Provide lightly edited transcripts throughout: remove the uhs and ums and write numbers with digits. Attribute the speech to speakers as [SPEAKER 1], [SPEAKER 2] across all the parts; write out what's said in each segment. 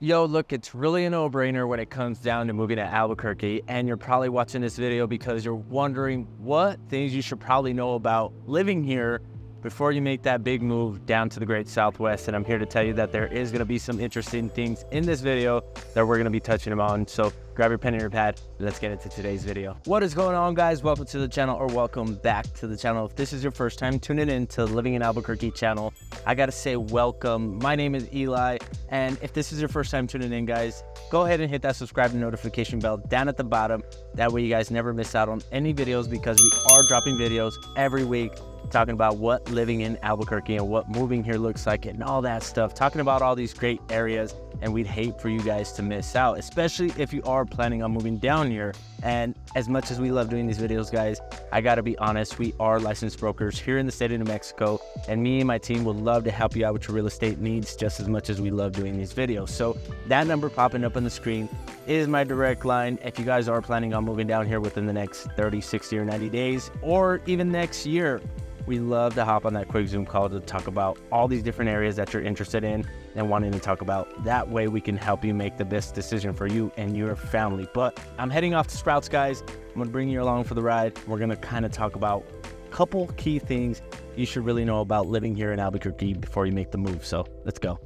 [SPEAKER 1] Yo, look, it's really a no-brainer when it comes down to moving to Albuquerque, and you're probably watching this video because you're wondering what things you should probably know about living here before you make that big move down to the great Southwest. And I'm here to tell you that there is going to be some interesting things in this video that we're going to be touching on. So grab your pen and your pad. Let's get into today's video. What is going on, guys? Welcome to the channel, or welcome back to the channel. If this is your first time tuning in to Living in Albuquerque channel, I got to say welcome. My name is Eli, and if this is your first time tuning in, guys, go ahead and hit that subscribe and notification bell down at the bottom. That way you guys never miss out on any videos, because we are dropping videos every week talking about what living in Albuquerque and what moving here looks like and all that stuff, talking about all these great areas. And we'd hate for you guys to miss out, especially if you are planning on moving down here. And as much as we love doing these videos, guys, I gotta be honest, we are licensed brokers here in the state of New Mexico, and me and my team would love to help you out with your real estate needs just as much as we love doing these videos. So that number popping up on the screen is my direct line. If you guys are planning on moving down here within the next 30, 60, or 90 days, or even next year, we love to hop on that quick Zoom call to talk about all these different areas that you're interested in and wanting to talk about. That way we can help you make the best decision for you and your family. But I'm heading off to Sprouts, guys. I'm going to bring you along for the ride. We're going to kind of talk about a couple key things you should really know about living here in Albuquerque before you make the move. So let's go.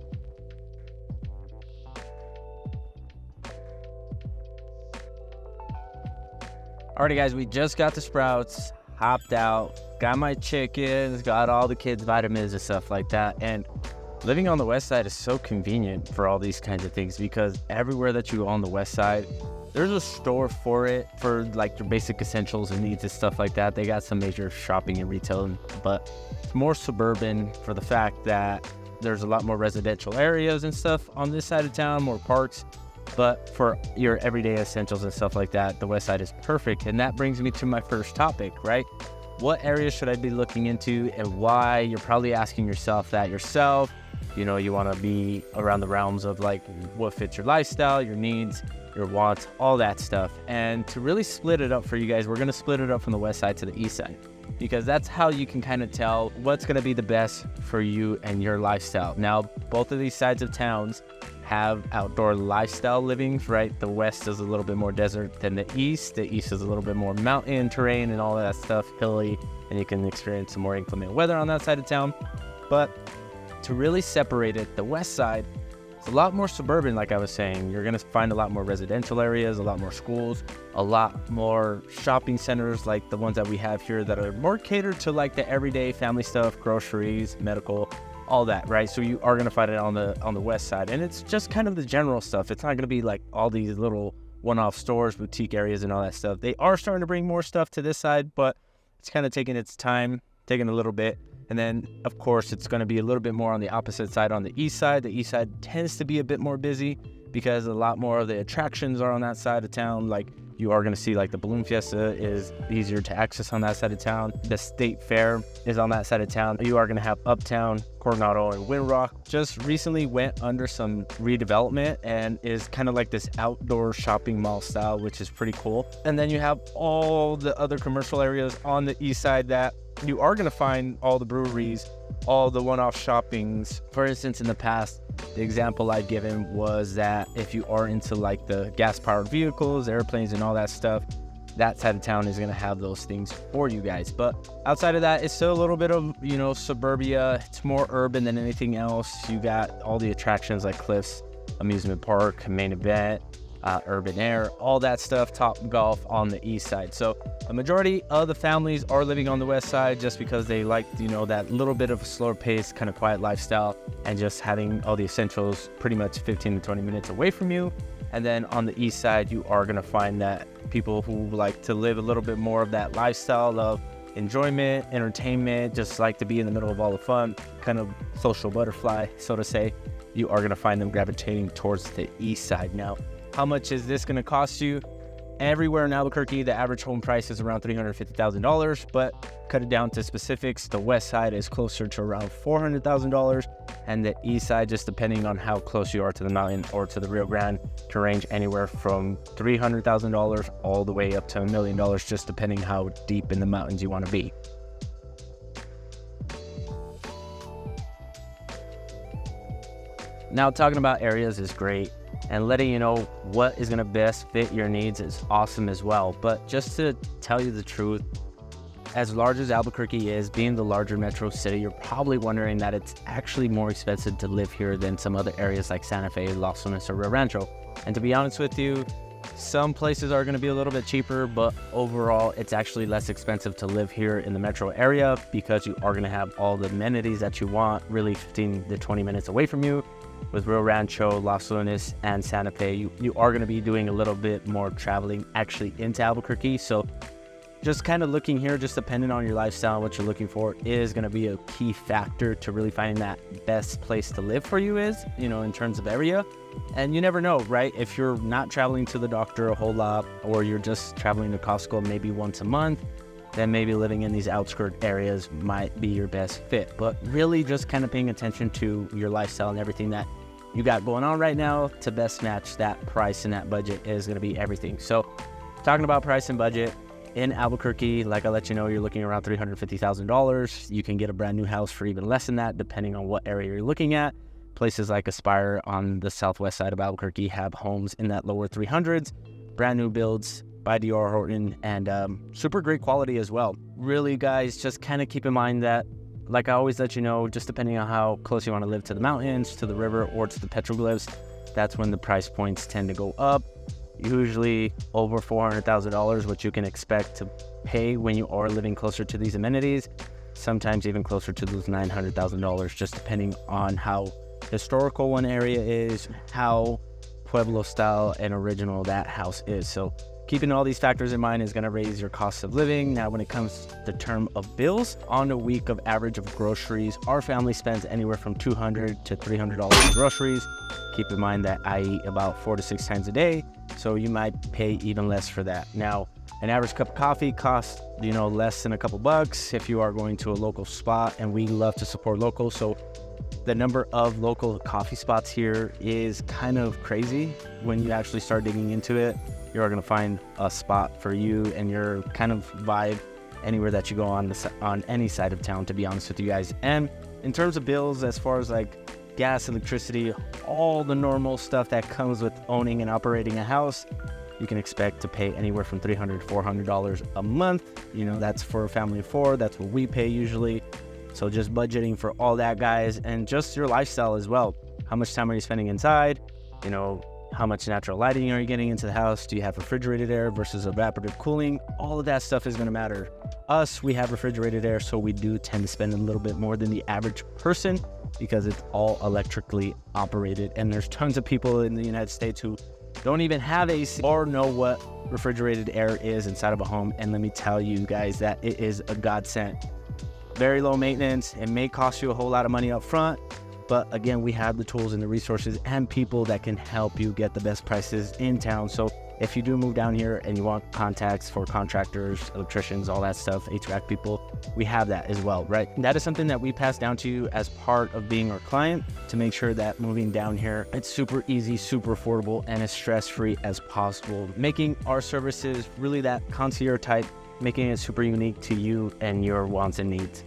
[SPEAKER 1] Alrighty, guys, we just got to Sprouts, hopped out, got my chickens, got all the kids' vitamins and stuff like that. And living on the west side is so convenient for all these kinds of things, because everywhere that you go on the west side, there's a store for it, for like your basic essentials and needs and stuff like that. They got some major shopping and retail, but it's more suburban for the fact that there's a lot more residential areas and stuff on this side of town, more parks. But for your everyday essentials and stuff like that, the west side is perfect. And that brings me to my first topic, right? What areas should I be looking into and why? You're probably asking yourself that yourself. You know, you want to be around the realms of like what fits your lifestyle, your needs, your wants, all that stuff. And to really split it up for you guys, we're going to split it up from the west side to the east side, because that's how you can kind of tell what's going to be the best for you and your lifestyle. Now, both of these sides of towns have outdoor lifestyle living, right? The west is a little bit more desert than the east. The east is a little bit more mountain terrain and all that stuff, hilly, and you can experience some more inclement weather on that side of town. But to really separate it, the west side is a lot more suburban, like I was saying. You're going to find a lot more residential areas, a lot more schools, a lot more shopping centers like the ones that we have here that are more catered to like the everyday family stuff, groceries, medical, all that, right? So you are going to find it on the west side, and it's just kind of the general stuff. It's not going to be like all these little one-off stores, boutique areas, and all that stuff. They are starting to bring more stuff to this side, but it's kind of taking its time, taking a little bit. And then, of course, it's going to be a little bit more on the opposite side, on the east side. The east side tends to be a bit more busy because a lot more of the attractions are on that side of town. Like, you are going to see like the Balloon Fiesta is easier to access on that side of town. The State Fair is on that side of town. You are going to have Uptown, Coronado, and Windrock. Just recently went under some redevelopment and is kind of like this outdoor shopping mall style, which is pretty cool. And then you have all the other commercial areas on the east side that you are going to find all the breweries, all the one-off shoppings. For instance, in the past, the example I've given was that if you are into like the gas-powered vehicles, airplanes, and all that stuff, that side of town is going to have those things for you guys. But outside of that, it's still a little bit of, you know, suburbia. It's more urban than anything else. You got all the attractions like Cliffs Amusement Park, Main Event, Urban Air, all that stuff, Top Golf on the east side. So a majority of the families are living on the west side just because they like, you know, that little bit of a slower pace, kind of quiet lifestyle, and just having all the essentials pretty much 15 to 20 minutes away from you. And then on the east side, you are going to find that people who like to live a little bit more of that lifestyle of enjoyment, entertainment, just like to be in the middle of all the fun, kind of social butterfly, so to say, you are going to find them gravitating towards the east side. Now, how much is this going to cost you? Everywhere in Albuquerque, the average home price is around $350,000, but cut it down to specifics, the west side is closer to around $400,000, and the east side, just depending on how close you are to the mountain or to the Rio Grande, can range anywhere from $300,000 all the way up to $1 million, just depending how deep in the mountains you want to be. Now, talking about areas is great, and letting you know what is going to best fit your needs is awesome as well. But just to tell you the truth, as large as Albuquerque is, being the larger metro city, you're probably wondering that it's actually more expensive to live here than some other areas like Santa Fe, Los Lunas, or Rio Rancho. And to be honest with you, some places are going to be a little bit cheaper, but overall, it's actually less expensive to live here in the metro area because you are going to have all the amenities that you want, really 15 to 20 minutes away from you. With Rio Rancho, Los Lunas, and Santa Fe, you are going to be doing a little bit more traveling actually into Albuquerque. So just kind of looking here, just depending on your lifestyle and what you're looking for, is going to be a key factor to really finding that best place to live for you is, in terms of area. And you never know, right? If you're not traveling to the doctor a whole lot, or you're just traveling to Costco maybe once a month, then maybe living in these outskirt areas might be your best fit. But really just kind of paying attention to your lifestyle and everything that you got going on right now to best match that price and that budget is going to be everything. So talking about price and budget, in Albuquerque, like I let you know, you're looking around $350,000. You can get a brand new house for even less than that, depending on what area you're looking at. Places like Aspire on the southwest side of Albuquerque have homes in that lower 300s, brand new builds by D.R. Horton, and super great quality as well. Really, guys, just kind of keep in mind that, like I always let you know, just depending on how close you want to live to the mountains, to the river, or to the petroglyphs, that's when the price points tend to go up. Usually over $400,000, what you can expect to pay when you are living closer to these amenities, sometimes even closer to those $900,000, just depending on how historical one area is, how Pueblo style and original that house is. So keeping all these factors in mind is going to raise your cost of living. Now, when it comes to the term of bills, on a week of average of groceries, our family spends anywhere from $200 to $300 in groceries. Keep in mind that I eat about 4 to 6 times a day, so you might pay even less for that. Now, an average cup of coffee costs, less than a couple bucks if you are going to a local spot, and we love to support local. So the number of local coffee spots here is kind of crazy. When you actually start digging into it, you're going to find a spot for you and your kind of vibe anywhere that you go on any side of town, to be honest with you guys. And in terms of bills, as far as like gas, electricity, all the normal stuff that comes with owning and operating a house, you can expect to pay anywhere from $300 to $400 a month. That's for a family of 4. That's what we pay usually. So just budgeting for all that, guys, and just your lifestyle as well. How much time are you spending inside? How much natural lighting are you getting into the house? Do you have refrigerated air versus evaporative cooling? All of that stuff is going to matter. Us, we have refrigerated air, so we do tend to spend a little bit more than the average person because it's all electrically operated. And there's tons of people in the United States who don't even have AC or know what refrigerated air is inside of a home. And let me tell you guys that it is a godsend. Very low maintenance. It may cost you a whole lot of money up front, but again, we have the tools and the resources and people that can help you get the best prices in town. So if you do move down here and you want contacts for contractors, electricians, all that stuff, HVAC people, we have that as well, right? That is something that we pass down to you as part of being our client to make sure that moving down here, it's super easy, super affordable, and as stress-free as possible. Making our services really that concierge type, making it super unique to you and your wants and needs.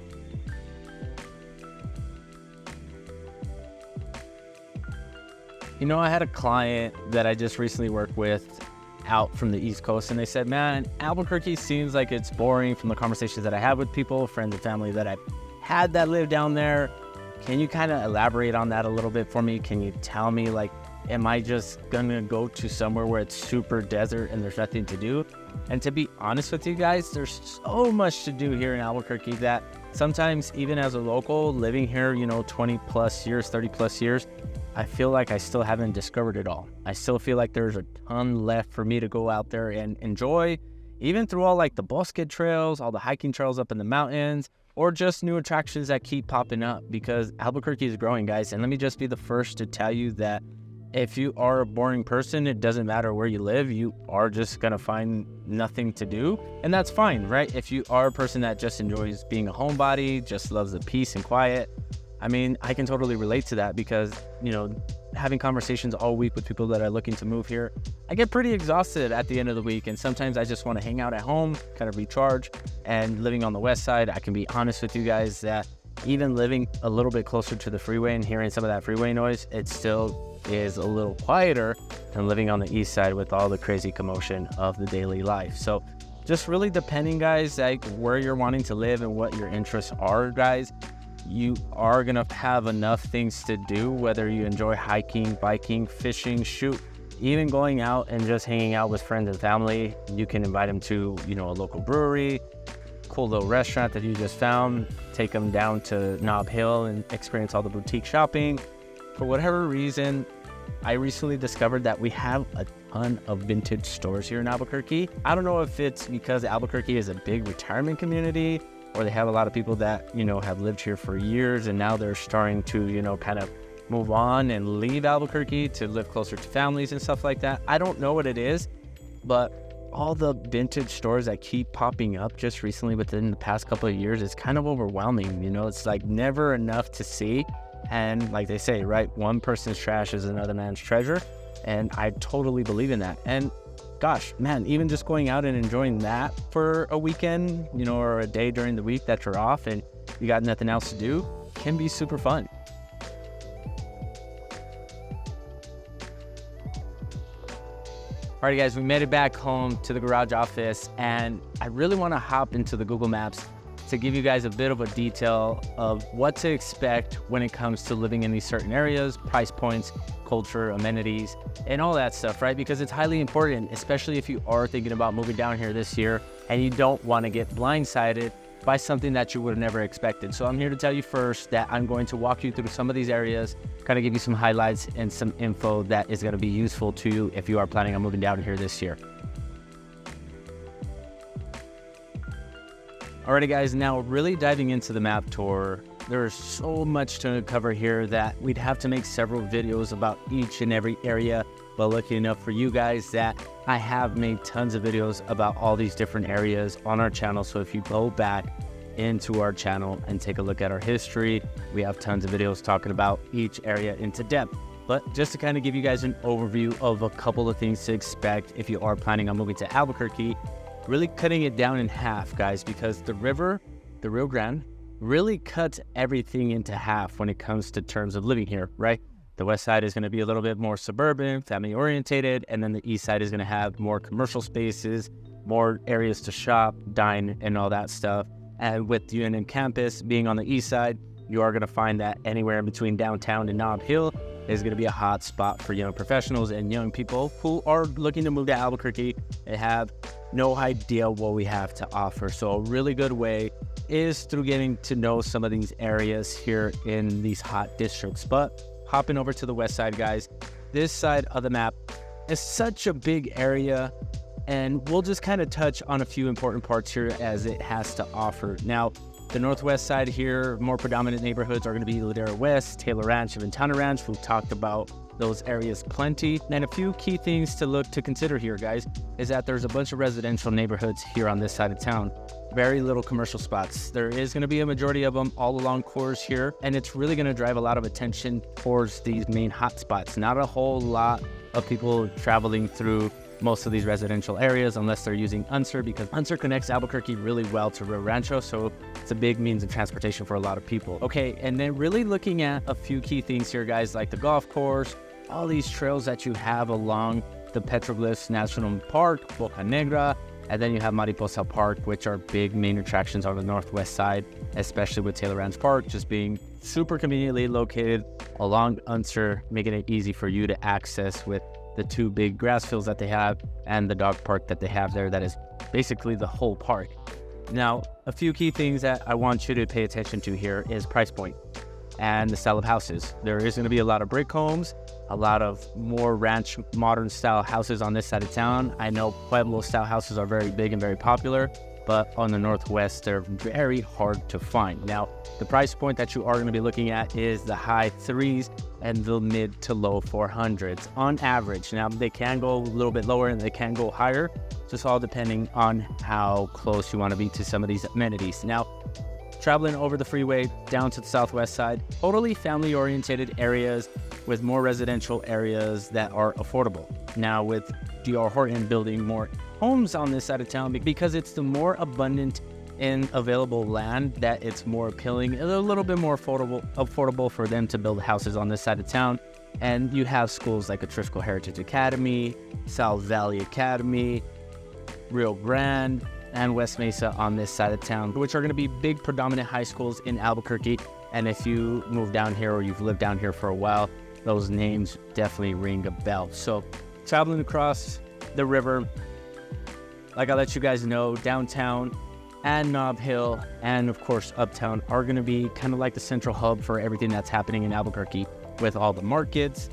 [SPEAKER 1] I had a client that I just recently worked with out from the East Coast, and they said, man, Albuquerque seems like it's boring from the conversations that I have with people, friends and family that I've had that live down there. Can you kind of elaborate on that a little bit for me? Can you tell me, am I just gonna go to somewhere where it's super desert and there's nothing to do? And to be honest with you guys, there's so much to do here in Albuquerque that sometimes even as a local living here, 20 plus years, 30 plus years, I feel like I still haven't discovered it all. I still feel like there's a ton left for me to go out there and enjoy, even through all the bosque trails, all the hiking trails up in the mountains, or just new attractions that keep popping up, because Albuquerque is growing, guys. And let me just be the first to tell you that if you are a boring person, it doesn't matter where you live, you are just gonna find nothing to do. And that's fine, right? If you are a person that just enjoys being a homebody, just loves the peace and quiet, I can totally relate to that because, having conversations all week with people that are looking to move here, I get pretty exhausted at the end of the week. And sometimes I just want to hang out at home, kind of recharge. And living on the west side, I can be honest with you guys that even living a little bit closer to the freeway and hearing some of that freeway noise, it still is a little quieter than living on the east side with all the crazy commotion of the daily life. So just really depending, guys, like where you're wanting to live and what your interests are, guys, you are gonna have enough things to do, whether you enjoy hiking, biking, fishing, shoot, even going out and just hanging out with friends and family. You can invite them to, a local brewery, cool little restaurant that you just found, take them down to Nob Hill and experience all the boutique shopping. For whatever reason, I recently discovered that we have a ton of vintage stores here in Albuquerque. I don't know if it's because Albuquerque is a big retirement community, or they have a lot of people that, have lived here for years and now they're starting to, kind of move on and leave Albuquerque to live closer to families and stuff like that. I don't know what it is, but all the vintage stores that keep popping up just recently within the past couple of years is kind of overwhelming. It's like never enough to see. And like they say, right, one person's trash is another man's treasure. And I totally believe in that. And gosh, man, even just going out and enjoying that for a weekend, or a day during the week that you're off and you got nothing else to do can be super fun. Alrighty, guys, we made it back home to the garage office, and I really want to hop into the Google Maps to give you guys a bit of a detail of what to expect when it comes to living in these certain areas, price points, culture, amenities, and all that stuff, right? Because it's highly important, especially if you are thinking about moving down here this year and you don't want to get blindsided by something that you would have never expected. So I'm here to tell you first that I'm going to walk you through some of these areas, kind of give you some highlights and some info that is going to be useful to you if you are planning on moving down here this year. Alrighty, guys, now really diving into the map tour, there's so much to cover here that we'd have to make several videos about each and every area. But lucky enough for you guys that I have made tons of videos about all these different areas on our channel. So if you go back into our channel and take a look at our history, we have tons of videos talking about each area into depth. But just to kind of give you guys an overview of a couple of things to expect if you are planning on moving to Albuquerque, really cutting it down in half, guys, because the river, the Rio Grande, really cuts everything into half when it comes to terms of living here, right? The west side is going to be a little bit more suburban, family orientated, and then the east side is going to have more commercial spaces, more areas to shop, dine, and all that stuff. And with UNM campus being on the east side, you are going to find that anywhere in between downtown and Nob Hill is going to be a hot spot for young professionals and young people who are looking to move to Albuquerque and have no idea what we have to offer. So a really good way is through getting to know some of these areas here in these hot districts. But hopping over to the west side, guys, this side of the map is such a big area, and we'll just kind of touch on a few important parts here as it has to offer. Now, the northwest side here, more predominant neighborhoods are going to be Ladera West, Taylor Ranch, and Ventana Ranch. We've talked about those areas plenty. And a few key things to consider here, guys, is that there's a bunch of residential neighborhoods here on this side of town. Very little commercial spots. There is going to be a majority of them all along cores here, and it's really going to drive a lot of attention towards these main hot spots. Not a whole lot of people traveling through most of these residential areas unless they're using Unser, because Unser connects Albuquerque really well to Rio Rancho, so it's a big means of transportation for a lot of people. Okay, and then really looking at a few key things here, guys, like the golf course, all these trails that you have along the Petroglyphs National Park, Boca Negra, and then you have Mariposa Park, which are big main attractions on the northwest side, especially with Taylor Ranch Park just being super conveniently located along Unser, making it easy for you to access with the two big grass fields that they have and the dog park that they have there. That is basically the whole park. Now, a few key things that I want you to pay attention to here is price point and the style of houses. There is going to be a lot of brick homes, a lot of more ranch modern style houses on this side of town. I know Pueblo style houses are very big and very popular, but on the northwest, they're very hard to find. Now, the price point that you are going to be looking at is the high threes and the mid to low 400s on average. Now, they can go a little bit lower and they can go higher, just all depending on how close you want to be to some of these amenities. Now, traveling over the freeway down to the southwest side, totally family-oriented areas with more residential areas that are affordable. Now, with D.R. Horton building more homes on this side of town, because it's the more abundant in available land that it's more appealing, a little bit more affordable for them to build houses on this side of town. And you have schools like Atrisco Heritage Academy, South Valley Academy, Rio Grande, and West Mesa on this side of town, which are going to be big predominant high schools in Albuquerque. And if you move down here or you've lived down here for a while, those names definitely ring a bell. So traveling across the river, like I let you guys know, downtown and Nob Hill and of course Uptown are going to be kind of like the central hub for everything that's happening in Albuquerque, with all the markets,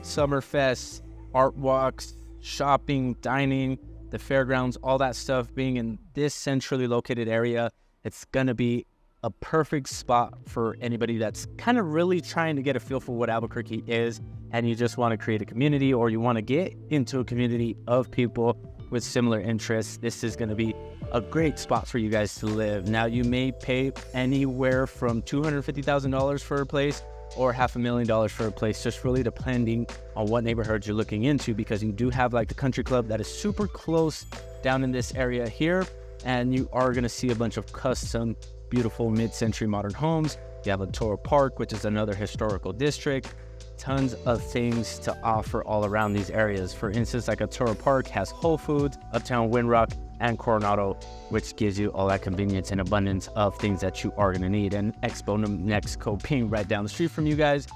[SPEAKER 1] summer fests, art walks, shopping, dining, the fairgrounds, all that stuff being in this centrally located area. It's going to be a perfect spot for anybody that's kind of really trying to get a feel for what Albuquerque is, and you just want to create a community, or you want to get into a community of people with similar interests. This is going to be a great spot for you guys to live. Now, you may pay anywhere from $250,000 for a place or $500,000 for a place, just really depending on what neighborhood you're looking into, because you do have like the country club that is super close down in this area here, and you are going to see a bunch of custom, beautiful mid-century modern homes. You have a Toro Park, which is another historical district. Tons of things to offer all around these areas. For instance, like a Toro Park has Whole Foods, Uptown Windrock, and Coronado, which gives you all that convenience and abundance of things that you are going to need. And Expo New Mexico being right down the street from you guys,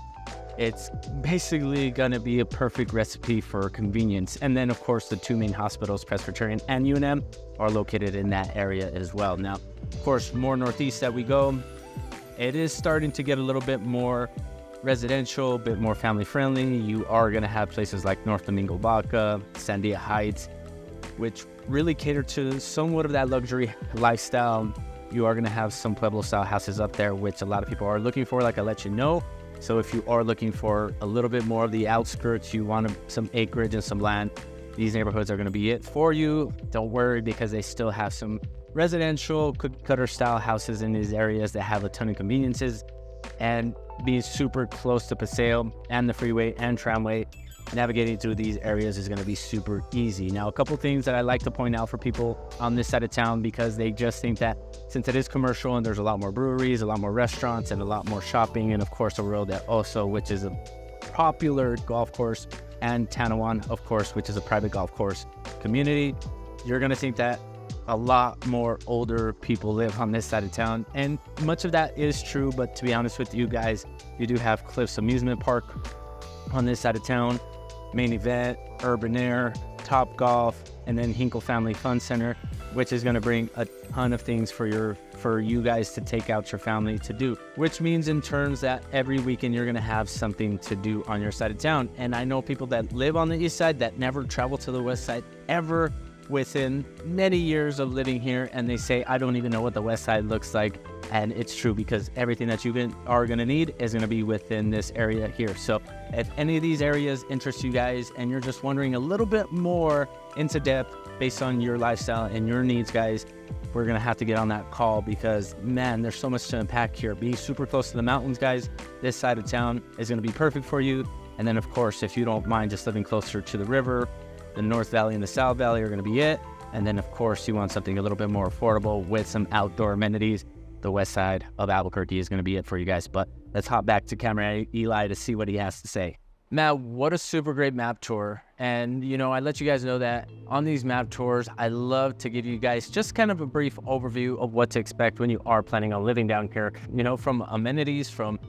[SPEAKER 1] it's basically going to be a perfect recipe for convenience. And then, of course, the two main hospitals, Presbyterian and UNM, are located in that area as well. Now, of course, more northeast that we go, it is starting to get a little bit more residential, a bit more family friendly. You are going to have places like North Domingo Baca, Sandia Heights, which really cater to somewhat of that luxury lifestyle. You are going to have some Pueblo style houses up there, which a lot of people are looking for, like I let you know. So if you are looking for a little bit more of the outskirts, you want some acreage and some land, these neighborhoods are going to be it for you. Don't worry, because they still have some residential cookie cutter style houses in these areas that have a ton of conveniences. And being super close to Paseo and the freeway and tramway, navigating through these areas is going to be super easy. Now, a couple things that I like to point out for people on this side of town, because they just think that since it is commercial and there's a lot more breweries, a lot more restaurants, and a lot more shopping, and of course Arroyo del Oso, which is a popular golf course, and Tanawan, of course, which is a private golf course community, you're going to think that a lot more older people live on this side of town. And much of that is true, but to be honest with you guys, you do have Cliffs Amusement Park on this side of town, Main Event, Urban Air, Top Golf, and then Hinkle Family Fun Center, which is going to bring a ton of things for you guys to take out your family to do, which means in terms that every weekend you're going to have something to do on your side of town. And I know people that live on the east side that never travel to the west side ever within many years of living here, and they say, I don't even know what the west side looks like. And it's true, because everything that you are going to need is going to be within this area here. So if any of these areas interest you guys and you're just wondering a little bit more into depth based on your lifestyle and your needs, guys, we're going to have to get on that call, because man, there's so much to unpack here. Being super close to the mountains, guys, this side of town is going to be perfect for you. And then of course, if you don't mind just living closer to the river, the North Valley and the South Valley are going to be it. And then of course, you want something a little bit more affordable with some outdoor amenities, the west side of Albuquerque is going to be it for you guys. But let's hop back to camera Eli to see what he has to say. Matt, what a super great map tour. And, you know, I let you guys know that on these map tours, I love to give you guys just kind of a brief overview of what to expect when you are planning on living down here, you know, from amenities, from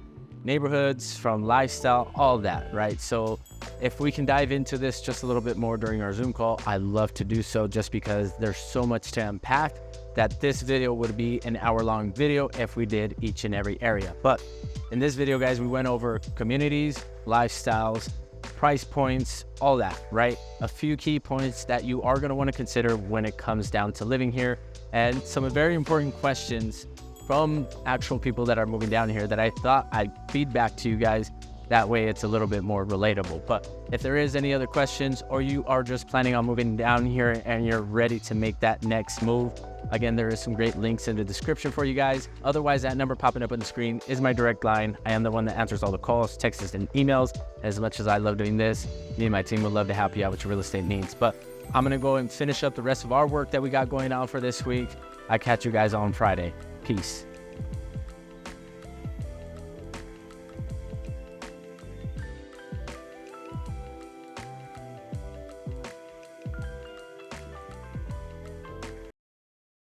[SPEAKER 1] neighborhoods, from lifestyle, all that, right? So if we can dive into this just a little bit more during our Zoom call, I love to do so, just because there's so much to unpack that this video would be an hour-long video if we did each and every area. But in this video, guys, we went over communities, lifestyles, price points, all that, right? A few key points that you are going to want to consider when it comes down to living here, and some very important questions from actual people that are moving down here that I thought I'd feed back to you guys. That way it's a little bit more relatable. But if there is any other questions, or you are just planning on moving down here and you're ready to make that next move, again, there is some great links in the description for you guys. Otherwise, that number popping up on the screen is my direct line. I am the one that answers all the calls, texts, and emails. As much as I love doing this, me and my team would love to help you out with your real estate needs. But I'm gonna go and finish up the rest of our work that we got going on for this week. I catch you guys on Friday. Peace.